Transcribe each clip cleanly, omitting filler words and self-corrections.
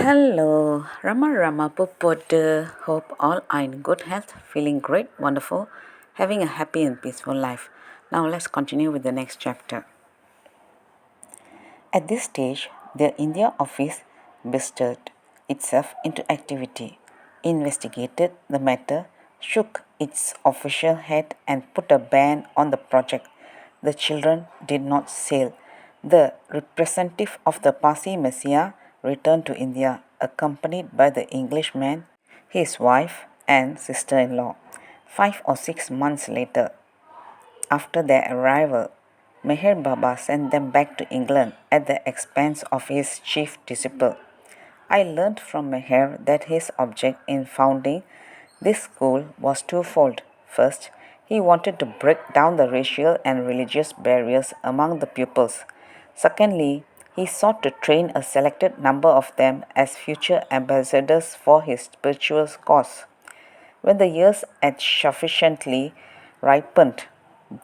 Hello, Rama Pupodu. Hope all are in good health, feeling great, wonderful, having a happy and peaceful life. Now let's continue with the next chapter. At this stage, the India office bestirred itself into activity, investigated the matter, shook its official head, and put a ban on the project. The children did not sail. The representative of the Parsi Messiah returned to India, accompanied by the Englishman, his wife, and sister in law. 5 or 6 months later, after their arrival, Meher Baba sent them back to England at the expense of his chief disciple. I learnt from Meher that his object in founding this school was twofold. First, he wanted to break down the racial and religious barriers among the pupils. Secondly, he sought to train a selected number of them as future ambassadors for his spiritual cause. When the years had sufficiently ripened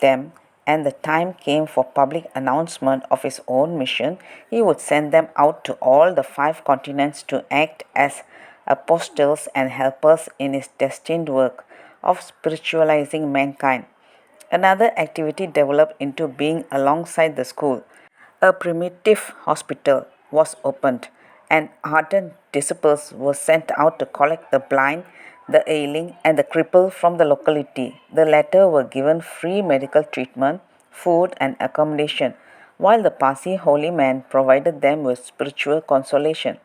them and the time came for public announcement of his own mission, he would send them out to all the 5 continents to act as apostles and helpers in his destined work of spiritualizing mankind. Another activity developed into being alongside the school. A primitive hospital was opened, and ardent disciples were sent out to collect the blind, the ailing, and the crippled from the locality. The latter were given free medical treatment, food, and accommodation, while the Parsi holy man provided them with spiritual consolation.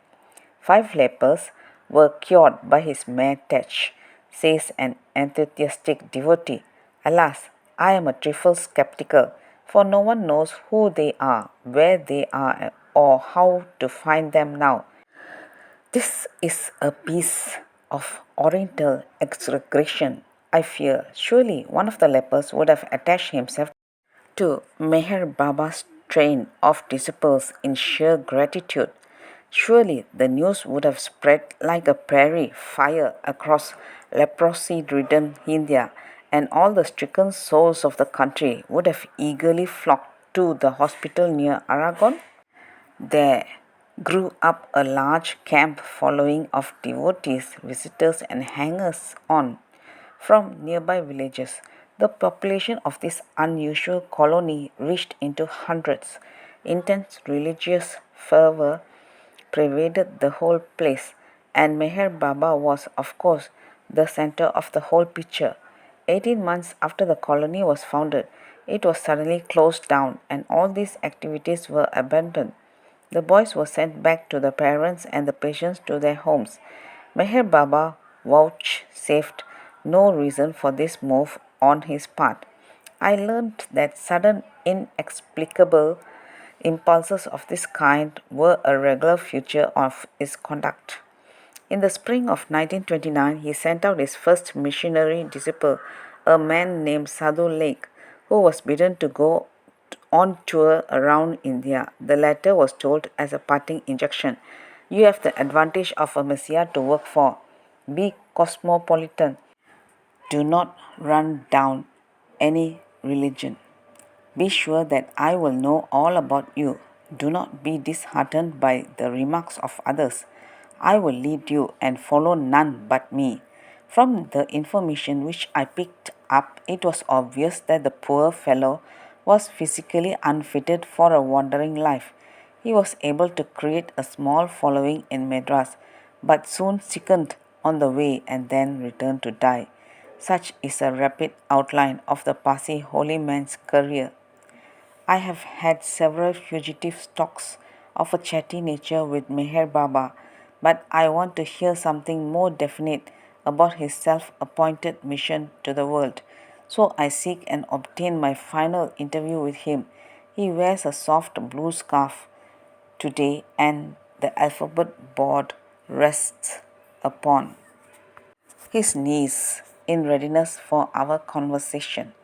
5 lepers were cured by his mere touch, says an enthusiastic devotee. Alas, I am a trifle skeptical, for no one knows who they are, where they are, or how to find them now. This is a piece of Oriental exaggeration, I fear. Surely one of the lepers would have attached himself to Meher Baba's train of disciples in sheer gratitude. Surely the news would have spread like a prairie fire across leprosy-ridden India, and all the stricken souls of the country would have eagerly flocked to the hospital near Aragon. There grew up a large camp following of devotees, visitors, and hangers on from nearby villages. The population of this unusual colony reached into hundreds. Intense religious fervor pervaded the whole place, and Meher Baba was, of course, the center of the whole picture. 18 months after the colony was founded, it was suddenly closed down, and all these activities were abandoned. The boys were sent back to the parents and the patients to their homes. Meher Baba vouchsafed no reason for this move on his part. I learned that sudden, inexplicable impulses of this kind were a regular feature of his conduct. In the spring of 1929, he sent out his first missionary disciple, a man named Sadhu Lake, who was bidden to go on tour around India. The latter was told as a parting injunction, "You have the advantage of a messiah to work for. Be cosmopolitan. Do not run down any religion. Be sure that I will know all about you. Do not be disheartened by the remarks of others. I will lead you and follow none but me." From the information which I picked up, it was obvious that the poor fellow was physically unfitted for a wandering life. He was able to create a small following in Madras, but soon sickened on the way and then returned to die. Such is a rapid outline of the Parsi holy man's career. I have had several fugitive talks of a chatty nature with Meher Baba, but I want to hear something more definite about his self-appointed mission to the world. So I seek and obtain my final interview with him. He wears a soft blue scarf today, and the alphabet board rests upon his knees in readiness for our conversation.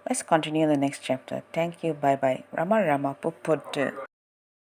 Let's continue the next chapter. Thank you. Bye bye. Rama Puput.